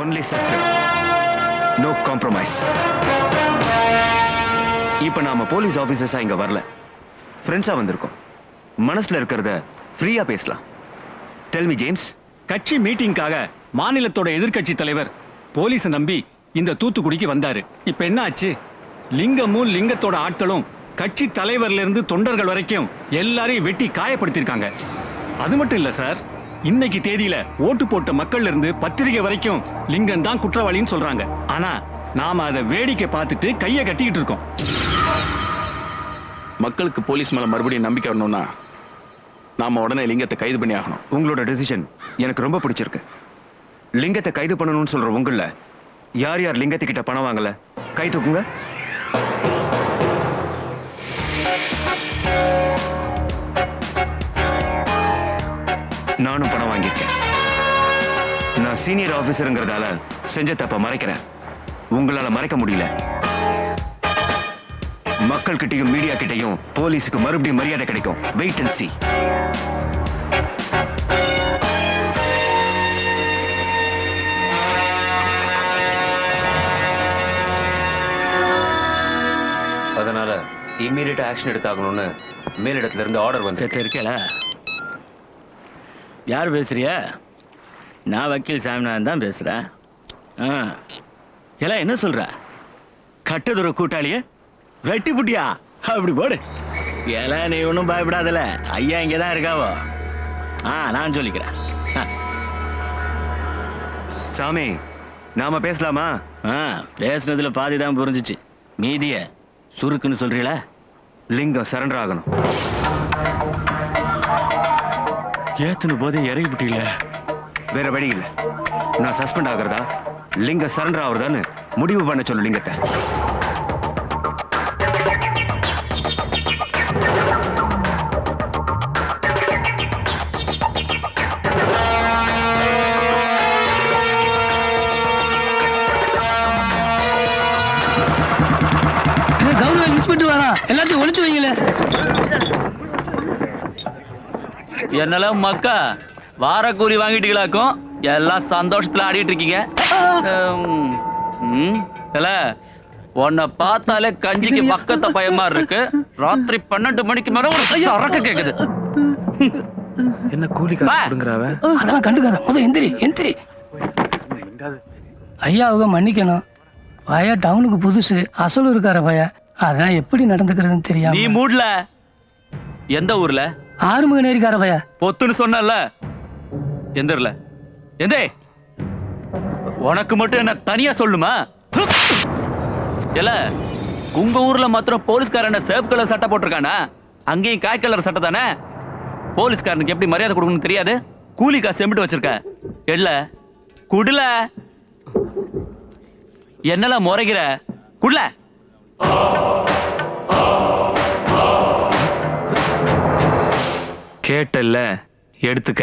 Only success, no compromise. இப்ப நாம police ஆபீசர்ஸா இங்க வரல, ஃப்ரெண்ட்ஸா வந்திருக்கோம். மனசுல இருக்கிறத ஃப்ரீயா பேசலாம். Tell me James. கட்சி மீட்டிங்காக மாநிலத்தோட எதிர்க்கட்சி தலைவர் போலீஸை நம்பி இந்த தூத்துக்குடிக்கு வந்தாரு. இப்ப என்ன ஆச்சு? லிங்கமும் லிங்கத்தோட ஆட்களும் கட்சி தலைவர்ல இருந்து தொண்டர்கள் வரைக்கும் எல்லாரையும் வெட்டி காயப்படுத்திருக்காங்க. அது மட்டும் இல்ல சார், இன்னைக்கு தேதியில ஓட்டு போட்ட மக்கள்ல இருந்து பத்திரிகை வரைக்கும் லிங்கம் தான் குற்றவாளின்னு சொல்றாங்க. ஆனா நாம அதை வேடிக்கை பார்த்துட்டு கையை கட்டிக்கிட்டு இருக்கோம். மக்களுக்கு போலீஸ் மேல மறுபடியும் நம்பிக்கை வரணும்னா நாம உடனே லிங்கத்தை கைது பண்ணி ஆகணும். உங்களோட டெசிஷன் எனக்கு ரொம்ப பிடிச்சிருக்கு. லிங்கத்தை கைது பண்ணணும்னு சொல்ற உங்கள யார் யார் லிங்கத்துக்கிட்ட பணம் வாங்கல கை தூக்குங்க. நானும் பணம் வாங்கியிருக்கேன். நான் சீனியர் ஆபீசருங்கிறதால செஞ்ச தப்ப மறைக்கிறேன். உங்களால மறைக்க முடியல. மக்கள் கிட்டையும் மீடியா கிட்டையும் போலீஸுக்கு மறுபடியும் மரியாதை கிடைக்கும். Wait and see. அதனால இம்மீடியட் ஆக்ஷன் எடுத்தாகணும்னு மேலிடத்துல இருந்து ஆர்டர் வந்து இருக்கல. யார் பேசுறிய? நான் வக்கீல் சாமிநாதன் தான் பேசுறேன். எல்லாம் என்ன சொல்ற? கட்டதுற கூட்டாளிய வெட்டி புட்டியா? அப்படி போடு. எல்லாம் நீ ஒன்றும் பயப்படாதல, ஐயா இங்கே தான் இருக்காவோ. நான் சொல்லிக்கிறேன். சாமி, நாம பேசலாமா? பேசுனதுல பாதி தான் புரிஞ்சிச்சு, மீதிய சுருக்குன்னு சொல்றீங்களா? லிங்கம் சரண்டர் ஆகணும். ஏத்துன போதே இறங்கி விட்டீங்கள. வேற வழி இல்லை. நான் சஸ்பெண்ட் ஆகிறதா லிங்கம் சரண்டர் ஆகுறதான்னு முடிவு பண்ண சொல்லு லிங்கத்தை. கவர்னர் இன்ஸ்பெக்டர் வரா, எல்லாத்தையும் ஒளிச்சு வைங்களே. என்னெல்லாம் மக்கா வார கூலி வாங்கிட்டீங்களாக்கும், எல்லாம் சந்தோஷத்துல ஆடிட்டு இருக்கீங்க. உன்னை பார்த்தாலே கஞ்சிக்கு பக்கத்த பயமா இருக்கு. ராத்திரி 12 மணிக்கு மேல ஒரு சரக்கு கேக்குது. என்ன கூலி காசுங்கறாவ? அதெல்லாம் கண்டுக்காத, முதல்ல எந்திரி எந்திரி. ஐயா அவங்க மன்னிக்கணும். பையா டவுனுக்கு புதுசு, அசல் இருக்கார பையா, அதான் எப்படி நடந்துக்கிறதுன்னு தெரியாம. நீ மூடல. எந்த ஊர்ல? ஆறுமுக நேரிக்கார பையா. பொத்துன்னு சொன்னல. எந்திரல எந்தே, உனக்கு மட்டும் என்ன தனியா சொல்லுமா? இல்ல உங்க ஊர்ல மாத்திரம் போலீஸ்காரன் சேப் கலர் சட்டை போட்டிருக்கானா? அங்கேயும் காய் கலர் சட்டை தானே. போலீஸ்காரனுக்கு எப்படி மரியாதை கொடுக்கணும்னு தெரியாது? கூலி காசு எம்பிட்டு வச்சிருக்க? இல்ல குடுல. என்னெல்லாம் முறைகிற? குடுல. கேட்டல்ல, எடுத்துக்க.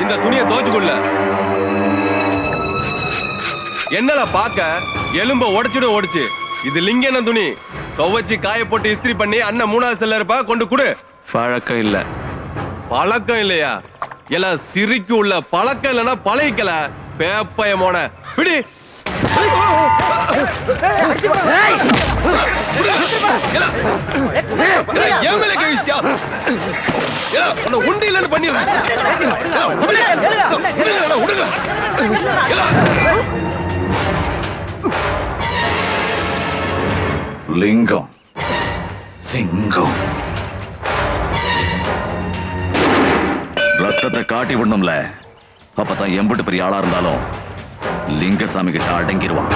இந்த துணியை தோச்சுக்குள்ள என்னல பாக்க எலும்ப உடைச்சு இது லிங்கன துணி துவைச்சு காய போட்டு இஸ்திரி பண்ணி அண்ணன் 3வது செல்ல இருப்பா கொண்டு குடு. பழக்கம் இல்ல. பழக்கம் இல்லையா? எல்லாம் சிரிக்கு உள்ள பழக்கம் இல்லைன்னா பழகிக்கல பேப்பயமோன பிடி. உண்டு இல்லன்னு பண்ணிடுறேன். லிங்கம் சிங்கம் ரத்தத்தை காட்டி விடணும்ல. அப்பதான் எம்பிட்டு பெரிய ஆளா இருந்தாலும் லிங்கசாமி கிட்ட அடங்கிடுவான்.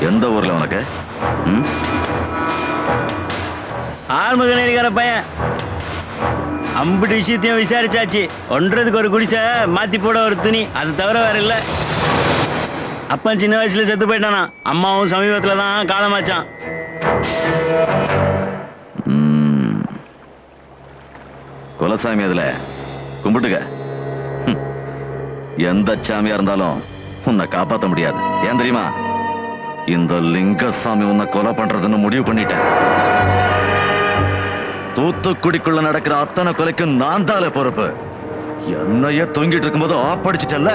எந்த ஊர்ல உனக்கு? ஆறுமுகனேரிக்கார பையன். அம்புட்டு விஷயத்தையும் விசாரிச்சாச்சு. ஒன்றதுக்கு ஒரு குடிசை, மாத்தி போட ஒரு துணி, அது தவிர வேற இல்ல. அப்பன் சின்ன வயசுல செத்து போயிட்டானா. அம்மாவும் சமீபத்துல தான் காலமாச்சான். குலசாமி அதுல கும்பிட்டுக்க. எந்த சாமியா இருந்தாலும் உன்னை காப்பாற்ற முடியாது. ஏன் தெரியுமா? இந்த லிங்கசாமி உன்னை கொலை பண்றதுன்னு முடிவு பண்ணிட்டேன். தூத்துக்குடிக்குள்ள நடக்கிற அத்தனை கொலைக்கும் நான் தால பொறுப்பு. என்னைய தொங்கிட்டு இருக்கும்போது ஆப்படிச்சிட்டல்ல,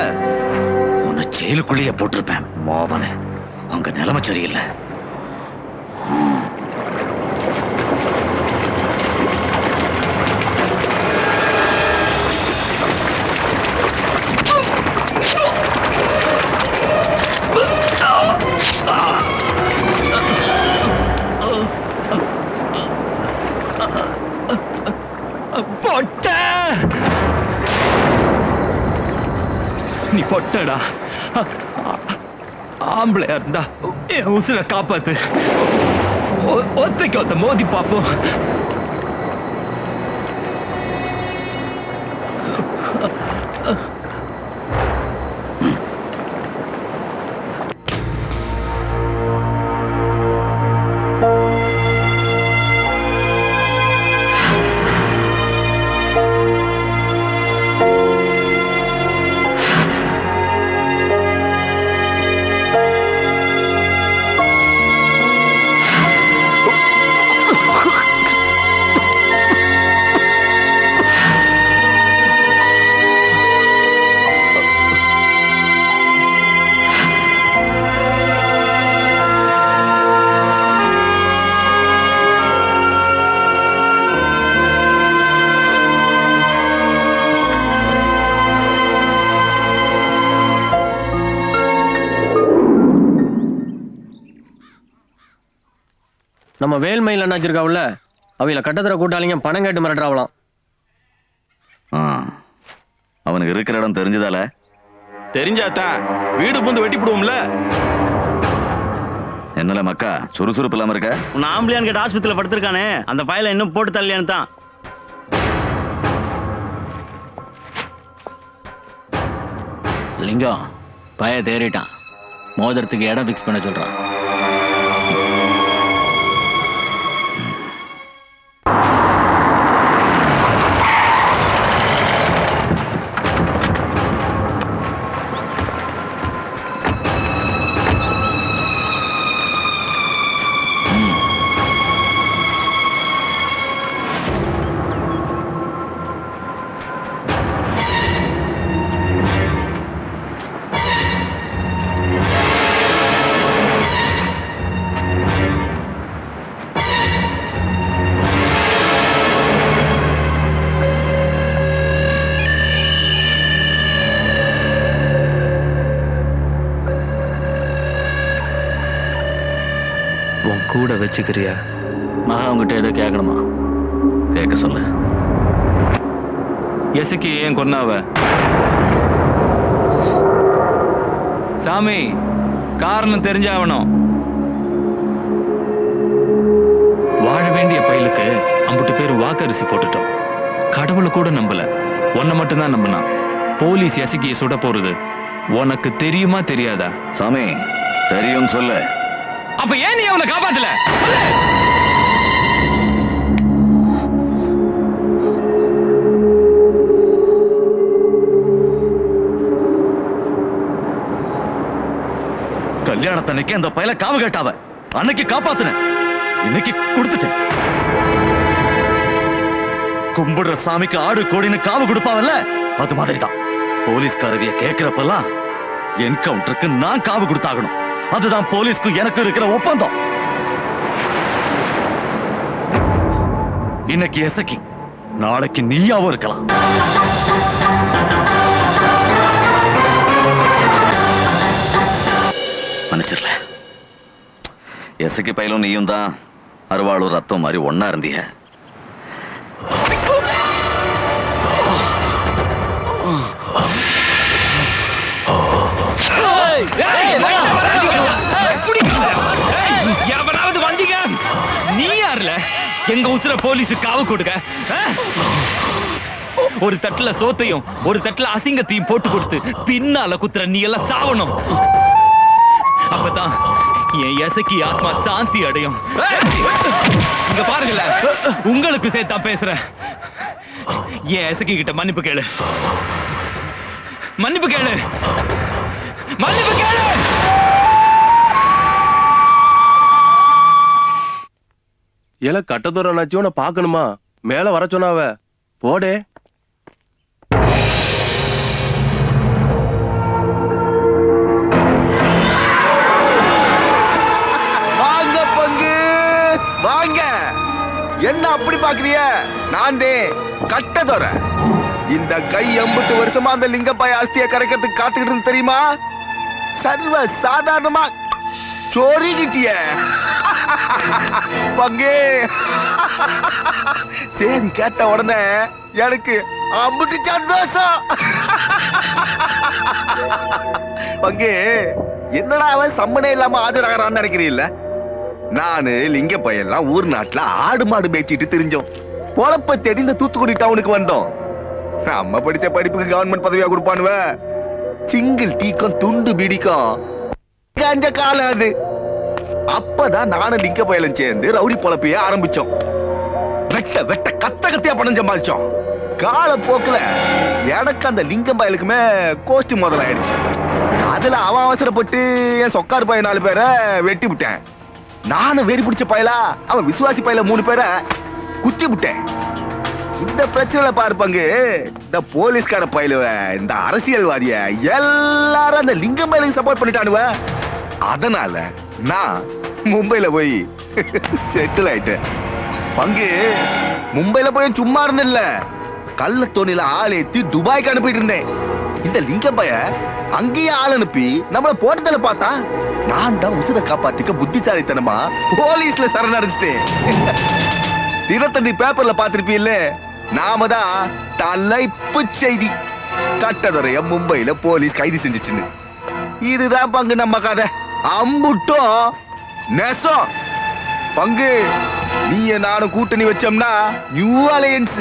உன்னை ஜெயிலுக்குள்ளேயே போட்டிருப்பேன். மோவனே, உங்க நிலைமை சரியில்லை. பொட்ட நீ பொட்டடா. ஆம்பளையா இருந்தா என் உசுரை காப்பாத்து. ஒத்தைக்கு ஒத்த மோதி பாப்போம். நம்ம வேல்மையில் அண்ணாச்சிருக்காவுல அவையில கட்டத்துற கூட்டாளிங்க பணம் கேட்டு மிரட்டுறாவலாம். அவனுக்கு இருக்கிற இடம் தெரிஞ்சதால தெரிஞ்சாத்தா வீடு புந்து வெட்டி போடுவோம்ல. என்னல மக்கா சுறுசுறுப்பு இல்லாம இருக்க? உன் ஆம்பளையான் கேட்ட ஆஸ்பத்திரியில படுத்திருக்கானே, அந்த பயல இன்னும் போட்டு தள்ளியான்னு தான். லிங்கம் பய தேறிட்டான். மோதிரத்துக்கு இடம் பிக்ஸ் பண்ண சொல்றான். கூட வச்சுக்கிறியா? மகா உங்ககிட்ட ஏதோ கேட்கணுமா? கேட்க சொல்லு. எசுக்கு ஏன் கொன்னாவ? சாமி, காரணம் தெரிஞ்சாவணும். சாக்கரிசி போட்டுட்டோம். கடவுளை கூட நம்பல, உன்னை மட்டும்தான் நம்பினா. போலீஸ் எசக்கிய சுட போறது உனக்கு தெரியுமா தெரியாதா? சாமி தெரியும் சொல்லு. அப்ப ஏன் நீ அவளை காப்பாத்தல சொல்லு. கல்யாணத்தன்னைக்கு அந்த பையல காவு கேட்டாவ, அன்னைக்கு காப்பாத்துனேன், இன்னைக்கு கொடுத்துட்டேன். கும்பிடுற சாமிக்கு ஆடு கோடின்னு காவு கொடுப்பாவல்ல, அது மாதிரிதான் போலீஸ்காரவிய கேட்கிறப்பெல்லாம் என்கவுண்டருக்கு நான் காவு கொடுத்தாகணும். அதுதான் போலீஸ்க்கு எனக்கு இருக்கிற ஒப்பந்தம். இன்னைக்கு எசக்கி, நாளைக்கு நீயாவும் இருக்கலாம். மன்னிச்சிடல. எசக்கி பயிலும் நீயும் தான் அருவாளும் ரத்தம் மாதிரி ஒன்னா இருந்தீங்க. எவனாவது வந்தீங்க, நீ யாருல எங்க உசுர போலீஸு காவு கொடுக்க? ஒரு தட்டுல சோத்தையும் ஒரு தட்டுல அசிங்கத்தையும் போட்டு கொடுத்து பின்னால குத்துற நீ எல்லாம் சாவணும். அப்பதான் என் எசக்கி ஆத்மா சாந்தி அடையும். இங்க பாருங்கல, உங்களுக்கு சேர்த்தா பேசுறேன். என் எசக்கி கிட்ட மன்னிப்பு கேளு, மன்னிப்பு கேளு, மன்னிப்பு கேளு. ஏல கட்டதோர நாச்சியோன பாக்கணுமா? மேல வர சொன்னாவ, போடே. வாங்க பங்கு, வாங்க. என்ன அப்படி பாக்குறிய? நான் கட்டதோர. இந்த கை 80 வருஷமா அந்த லிங்கப்பாய அஸ்தியை கரைக்கிறதுக்கு காத்துக்கிட்டு இருந்து தெரியுமா? சர்வ சாதாரணமா சோரிக்கிட்டிய பங்கு. சரி, கேட்ட உடனே எனக்கு அம்புட்டு சந்தோஷம். பங்கு, என்னடா அவன் சம்மனே இல்லாம ஆஜராகிறான்னு நினைக்கிறீல்ல? நானு லிங்க பையெல்லாம் ஊர் நாட்டுல ஆடு மாடு மேய்ச்சிட்டு தெரிஞ்சோம். பொழப்ப தேடி இந்த தூத்துக்குடி டவுனுக்கு வந்தோம். நம்ம படிச்ச படிப்புக்கு கவர்மெண்ட் பதவியா கொடுப்பானுவ? சிங்கிள் டீக்கும் துண்டு பீடிக்கும் கஞ்ச காலம் அது. அப்பதான் நானும் லிங்க பயலும் சேர்ந்து ரவுடி பொழப்பைய ஆரம்பிச்சோம். வெட்ட வெட்ட கத்த கத்தியா பணம் சம்பாதிச்சோம். காலப்போக்குல எனக்கு அந்த லிங்கம் பயலுக்குமே கோஷ்டி முதலாயிடுச்சு. அதுல அவன் அவசரப்பட்டு என் சொக்கார் பையன் 4 பேரை வெட்டி விட்டேன். நானும் வெறி பிடிச்ச பயலா அவன் விசுவாசி பையல 3 பேரை குத்தி விட்டேன். இந்த பிரச்சனைல பார்ப்பாங்க, இந்த போலீஸ்கார பயிலுவ, இந்த அரசியல்வாதிய எல்லாரும் அந்த லிங்கம் பயிலுக்கு சப்போர்ட் பண்ணிட்டானுவ. அதனால நான் மும்பைல போய் செட்டில் ஆயிட்டேன். பங்கு, மும்பைல போய் சும்மா இருந்தில்ல, கள்ள தோணில ஆள் ஏத்தி துபாய்க்கு அனுப்பிட்டு இருந்தேன். இந்த லிங்கம் பைய அங்கேயே ஆள் அனுப்பி நம்மள போட்டதுல பார்த்தா நான் தான் உசுரை காப்பாத்திக்க புத்திசாலித்தனமா போலீஸ்ல சரணடைஞ்சிட்டேன். தினத்தந்தி பேப்பர்ல பாத்திருப்பீல்ல, நாம தான் தலைப்பு செய்தி, கட்டதுறைய மும்பைல போலீஸ் கைது செஞ்சுச்சுன்னு. இதுதான் பங்கு நம்ம கதை. அம்புட்டும் நெசம். பங்கு, நீய நானும் கூட்டணி வச்சோம்னா நியூ அலையன்ஸ்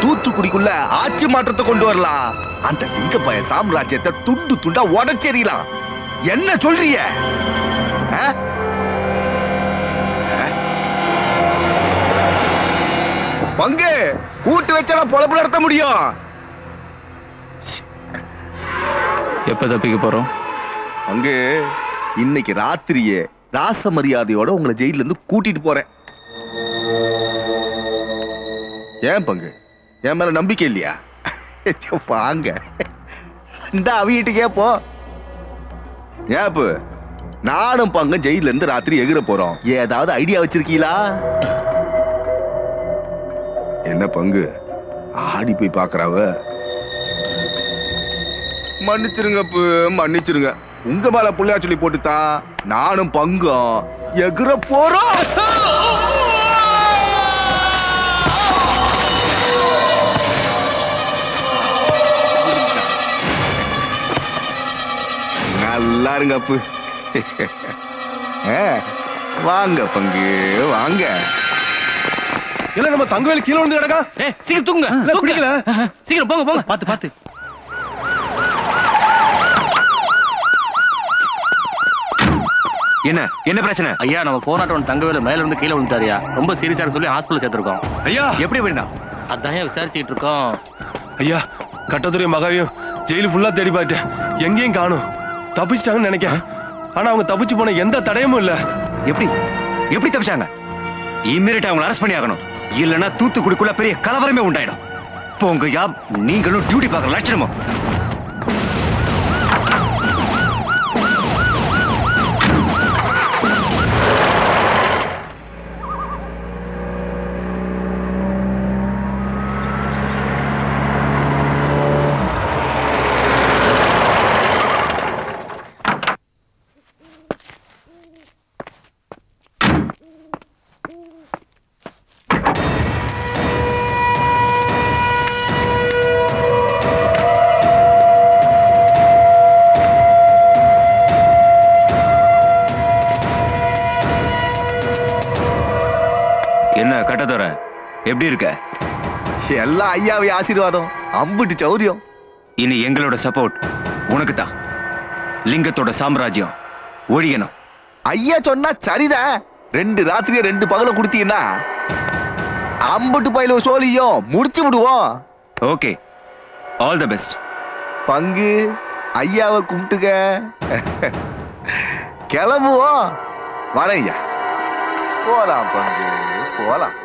தூத்துக்குடிக்குள்ள ஆட்சி மாற்றத்தை கொண்டு வரலாம். அந்த லிங்கப்பய சாம்ராஜ்யத்தை துண்டு துண்டா உடச்செறியலாம். என்ன சொல்றீங்க? பங்கு, கூட்டு வச்சா பொழப்பு நடத்த முடியும். எப்ப தப்பிக்க போறோம்? பங்கு, இன்னைக்கு ராத்திரியே ராச மரியாதையோட உங்களை ஜெயில இருந்து கூட்டிட்டு போறேன். ஏன் பங்கு, என் மேல நம்பிக்கை இல்லையா? வாங்க, இந்த அவிகிட்டுக்கே போ. ஏப்பு, நானும் பங்கு ஜெயில இருந்து ராத்திரி எகிர போறோம். ஏதாவது ஐடியா வச்சிருக்கீங்களா? என்ன பங்கு, ஆடி போய் பாக்குறாவ? மன்னிச்சிருங்க, மன்னிச்சிருங்க. உங்க மேல புள்ளையா சொல்லி போட்டுதான் நானும் பங்கும் எகிர போறோம். நல்லா இருங்க அப்பு. வாங்க பங்கு, வாங்க. எல்லாம் நம்ம தங்கவேல் கீழே விழுந்து கிடக்கா. சீக்கிரம் தூங்க இல்ல, பிடிக்கல. சீக்கிரம் போங்க போங்க பாத்து பாத்து. என்ன என்ன பிரச்சனை? ஐயா நம்ம போராட்டம் தங்கவேல மேல இருந்து கீழே விழுந்தாரியா, ரொம்ப சீரியஸா சொல்லி ஹாஸ்பிடல் சேர்த்திருக்கோம். ஐயா எப்படி வேணா? அதான் விசாரிச்சுட்டு இருக்கோம். ஐயா கட்டதுரை மகாவையும் ஜெயிலு ஃபுல்லா தேடி பார்த்தேன், எங்கேயும் காணும். தப்பிச்சிட்டாங்கன்னு நினைக்கிறேன். ஆனா அவங்க தப்பிச்சு போன எந்த தடயமும் இல்ல. எப்படி எப்படி தப்பிச்சாங்க? இம்மீடியட்டா அவங்களை அரெஸ்ட் பண்ணி ஆகணும். இல்லைன்னா தூத்துக்குடிக்குள்ள பெரிய கலவரமே உண்டாயிடும். போங்க யா, நீங்களும் டியூட்டி பார்க்குற லட்சணமோ. என்ன கட்டதோர, எப்படி இருக்க? எல்லாம் ஐயாவை ஆசீர்வாதம், அம்புட்டு சௌரியம். இனி எங்களோட சப்போர்ட் உனக்கு தான். லிங்கத்தோட சாம்ராஜ்யம் ஒழியணும். ஐயா சொன்னா சரிதான். 2 ராத்திரியா 2 பகல கொடுத்தீங்கன்னா அம்புட்டு பயில சோழியும் முடிச்சு விடுவோம். Okay, all the best. பங்கு ஐயாவை கும்பிட்டுக்க. கிளம்புவோம். வரேன் ஐயா. போலாம் பங்கு, போலாம்.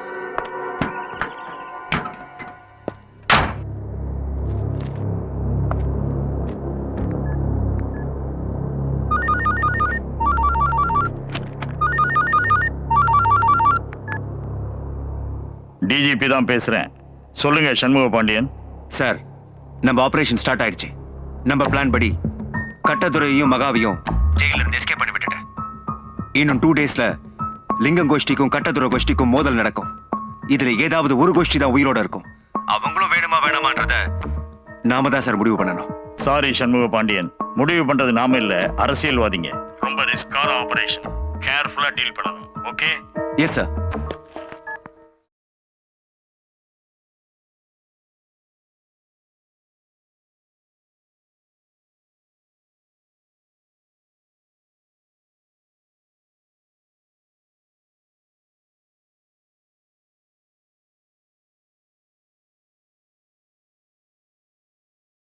டிஜிபி தான் பேசுறேன். சொல்லுங்க சண்முக பாண்டியன். சார், நம்ம ஆபரேஷன் ஸ்டார்ட் ஆயிடுச்சு. நம்ம பிளான் படி கட்டதுரையையும் மகாவையும் ஜெயில இருந்து எஸ்கேப் பண்ணி விட்டுட்டேன். இன்னும் 2 டேஸ்ல லிங்கம் கோஷ்டிக்கும் கட்டதுரை கோஷ்டிக்கும் மோதல் நடக்கும். இதுல ஏதாவது ஒரு கோஷ்டி தான் உயிரோட இருக்கும். அவங்களும் வேணுமா வேணாமான்றத நாம தான் சார் முடிவு பண்ணணும். சாரி சண்முக பாண்டியன், முடிவு பண்றது நாம இல்ல, அரசியல்வாதிங்க. ரொம்ப ரிஸ்கான ஆபரேஷன், கேர்ஃபுல்லா டீல் பண்ணணும். ஓகே? Yes sir.